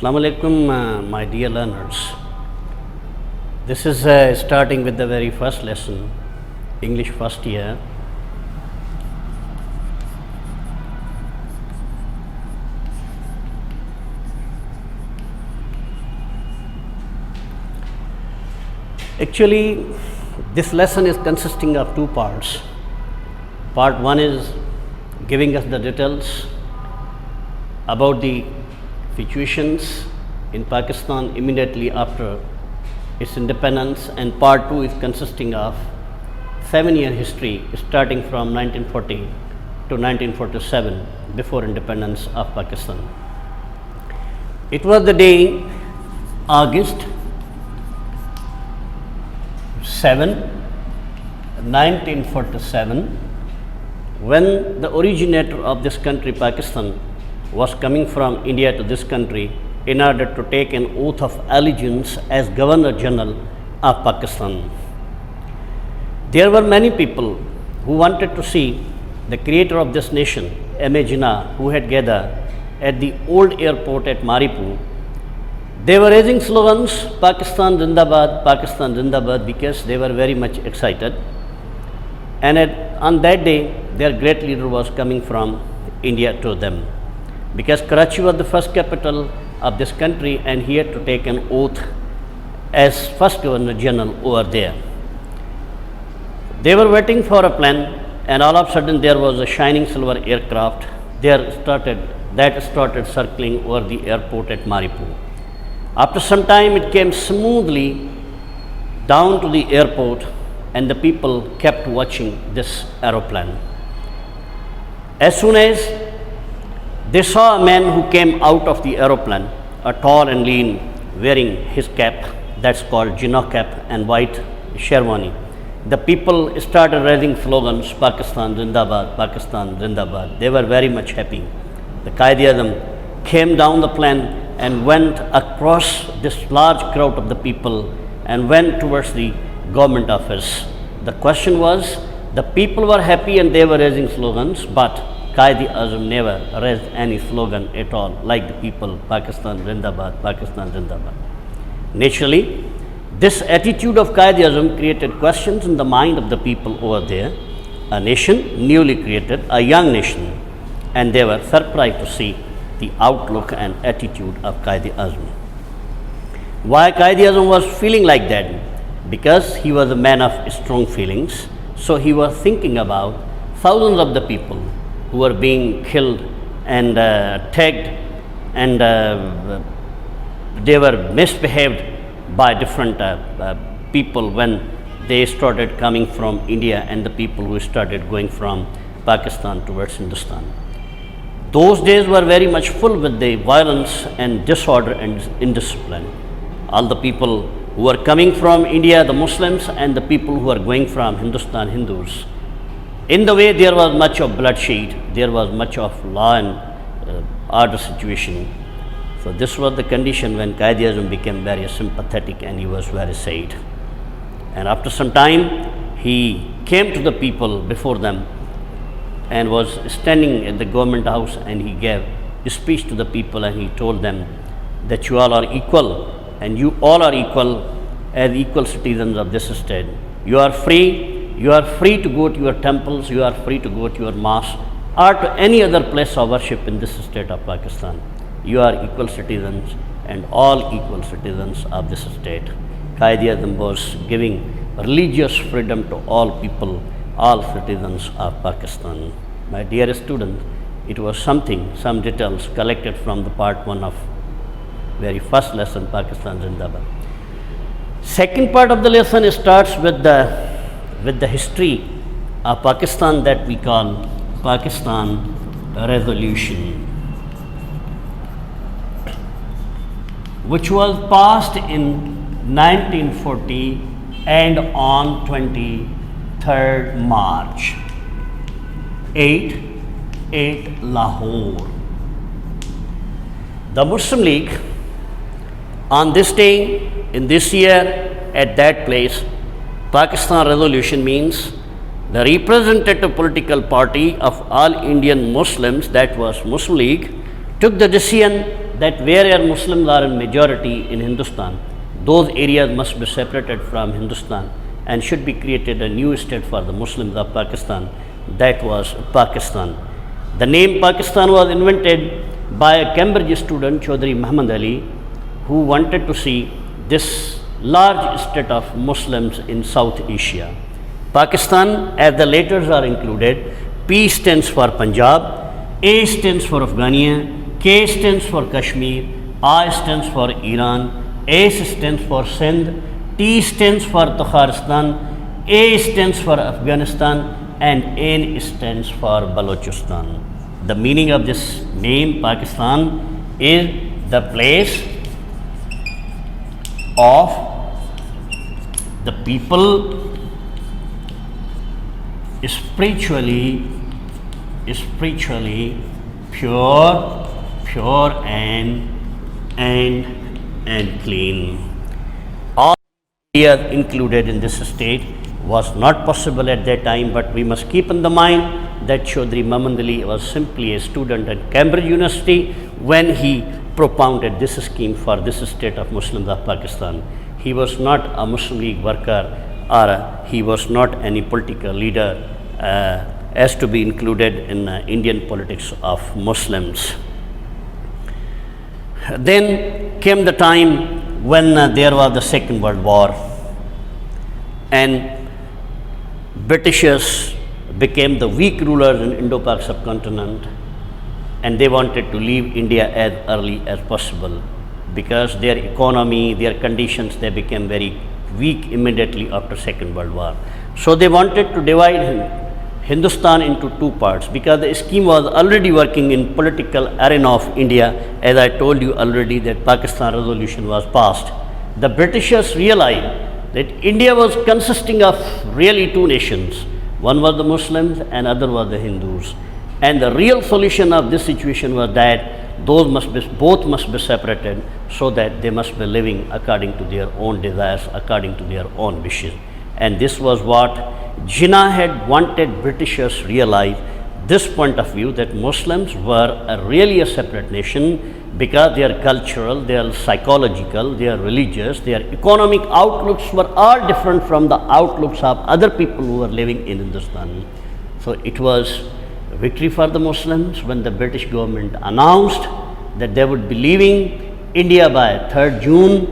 Assalamu alaikum, my dear learners. This is starting with the very first lesson, English first year. Actually, this lesson is consisting of two parts. Part one is giving us the details about the situations in Pakistan immediately after its independence, and part two is consisting of 7-year history starting from 1940 to 1947, before independence of Pakistan. It was the day August 7, 1947, when the originator of this country, Pakistan, was coming from India to this country in order to take an oath of allegiance as Governor General of Pakistan. There were many people who wanted to see the creator of this nation, M.A. Jinnah, who had gathered at the old airport at Maripur. They were raising slogans, Pakistan Zindabad, because they were very much excited. And on that day, their great leader was coming from India to them, because Karachi was the first capital of this country and he had to take an oath as first Governor General over there. They were waiting for a plane, and all of a sudden there was a shining silver aircraft that started circling over the airport at Maripur. After some time, it came smoothly down to the airport, and the people kept watching this aeroplane. As soon as they saw a man who came out of the aeroplane, a tall and lean, wearing his cap, that's called Jinnah cap, and white sherwani. The people started raising slogans, Pakistan Zindabad. They were very much happy. The Qaid-e-Azam came down the plane and went across this large crowd of the people and went towards the government office. The question was, the people were happy and they were raising slogans, but Qaid-e-Azam never raised any slogan at all, like the people, Pakistan Zindabad. Naturally, this attitude of Qaid-e-Azam created questions in the mind of the people over there. A nation newly created, a young nation, and they were surprised to see the outlook and attitude of Qaid-e-Azam. Why Qaid-e-Azam was feeling like that? Because he was a man of strong feelings, so he was thinking about thousands of the people who were being killed and tagged, and they were misbehaved by different people when they started coming from India, and the people who started going from Pakistan towards Hindustan. Those days were very much full with the violence and disorder and indiscipline. All the people who were coming from India, the Muslims, and the people who were going from Hindustan, Hindus. In the way, there was much of bloodshed, there was much of law and order situation. So this was the condition when Qaid-e-Azam became very sympathetic and he was very sad. And after some time, he came to the people before them and was standing at the government house, and he gave a speech to the people, and he told them that you all are equal, and you all are equal as equal citizens of this state. You are free to go to your temples, you are free to go to your mosque or to any other place of worship in this state of Pakistan. You are equal citizens and all equal citizens of this state. Qaid-e-Azam was giving religious freedom to all people, all citizens of Pakistan. My dear student, it was some details collected from the part one of very first lesson, Pakistan Zindabad. Second part of the lesson starts with the history of Pakistan that we call Pakistan Resolution, which was passed in 1940 and on 23rd March, 8 Lahore. The Muslim League on this day, in this year, at that place, Pakistan Resolution means the representative political party of all Indian Muslims, that was Muslim League, took the decision that where Muslims are in majority in Hindustan, those areas must be separated from Hindustan and should be created a new state for the Muslims of Pakistan. That was Pakistan. The name Pakistan was invented by a Cambridge student, Chaudhry Muhammad Ali, who wanted to see this large state of Muslims in South Asia. Pakistan, as the letters are included, P stands for Punjab, A stands for Afghanistan, K stands for Kashmir, I stands for Iran, S stands for Sindh, T stands for Takharistan, A stands for Afghanistan, and N stands for Balochistan. The meaning of this name Pakistan is the place of the people spiritually pure and clean. All areas included in this state was not possible at that time, but we must keep in the mind that Chaudhry Muhammad Ali was simply a student at Cambridge University when he propounded this scheme for this state of Muslims of Pakistan. He was not a Muslim League worker, or he was not any political leader as to be included in Indian politics of Muslims. Then came the time when there was the Second World War, and Britishers became the weak rulers in Indo-Pak subcontinent, and they wanted to leave India as early as possible because their economy, their conditions, they became very weak immediately after Second World War. So they wanted to divide Hindustan into two parts because the scheme was already working in political arena of India. As I told you already that Pakistan resolution was passed. The Britishers realized that India was consisting of really two nations. One was the Muslims and other was the Hindus. And the real solution of this situation was that both must be separated so that they must be living according to their own desires, according to their own wishes. And this was what Jinnah had wanted Britishers realize, this point of view that Muslims were really a separate nation because their cultural, their psychological, their religious, their economic outlooks were all different from the outlooks of other people who were living in Hindustan. So it was a victory for the Muslims when the British government announced that they would be leaving India by 3rd June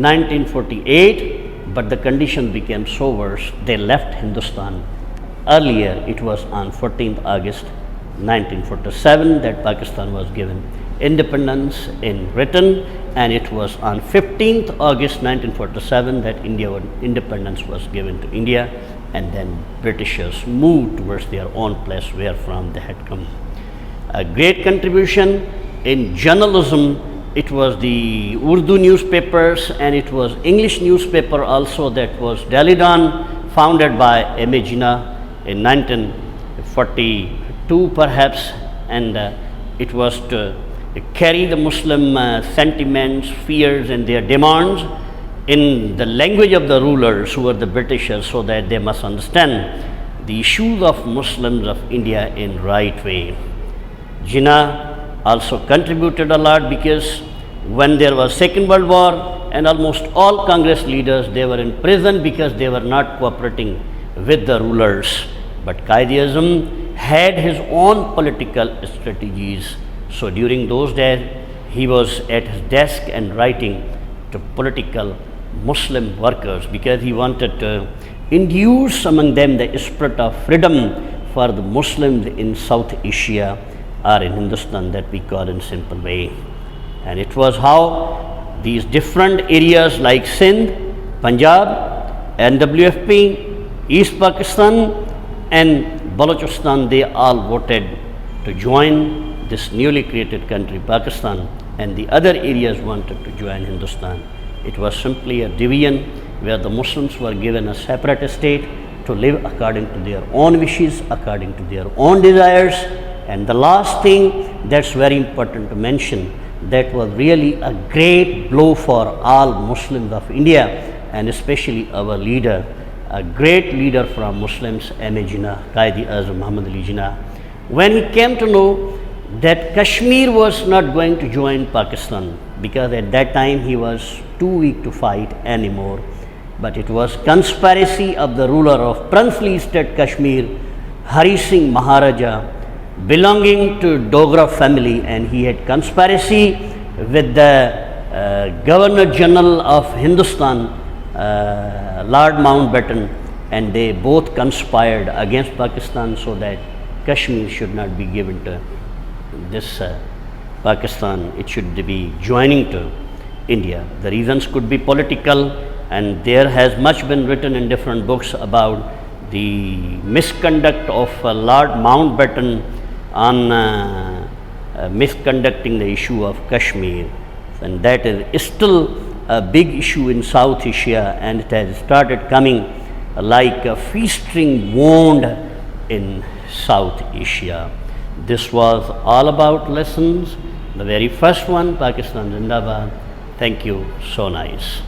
1948, but the conditions became so worse, they left Hindustan. Earlier, it was on 14th August 1947 that Pakistan was given independence in written, and it was on 15th August 1947 that independence was given to India, and then Britishers moved towards their own place where from they had come. A great contribution in journalism, it was the Urdu newspapers and it was English newspaper also, that was Delhi Dawn, founded by M.A. Jinnah in 1942 perhaps, and it was to carry the Muslim sentiments, fears and their demands in the language of the rulers who were the Britishers, so that they must understand the issues of Muslims of India in right way. Jinnah also contributed a lot because when there was Second World War and almost all Congress leaders, they were in prison because they were not cooperating with the rulers. But Qaid-e-Azam had his own political strategies. So during those days, he was at his desk and writing to political Muslim workers because he wanted to induce among them the spirit of freedom for the Muslims in South Asia or in Hindustan, that we call in simple way. And it was how these different areas like Sindh, Punjab, NWFP, East Pakistan and Balochistan, they all voted to join this newly created country Pakistan, and the other areas wanted to join Hindustan. It was simply a division where the Muslims were given a separate state to live according to their own wishes, according to their own desires. And the last thing that's very important to mention, that was really a great blow for all Muslims of India, and especially our leader, a great leader from Muslims, M.A. Jinnah, Qaid-e-Azam Muhammad Ali Jinnah. When he came to know that Kashmir was not going to join Pakistan because at that time he was too weak to fight anymore. But it was conspiracy of the ruler of princely state Kashmir, Hari Singh Maharaja, belonging to Dogra family, and he had conspiracy with the Governor General of Hindustan, Lord Mountbatten, and they both conspired against Pakistan so that Kashmir should not be given to this Pakistan, it should be joining to India. The reasons could be political, and there has much been written in different books about the misconduct of Lord Mountbatten on misconducting the issue of Kashmir, and that is still a big issue in South Asia, and it has started coming like a festering wound in South Asia. This was all about lessons. The very first one, Pakistan Zindabad. Thank you. So nice.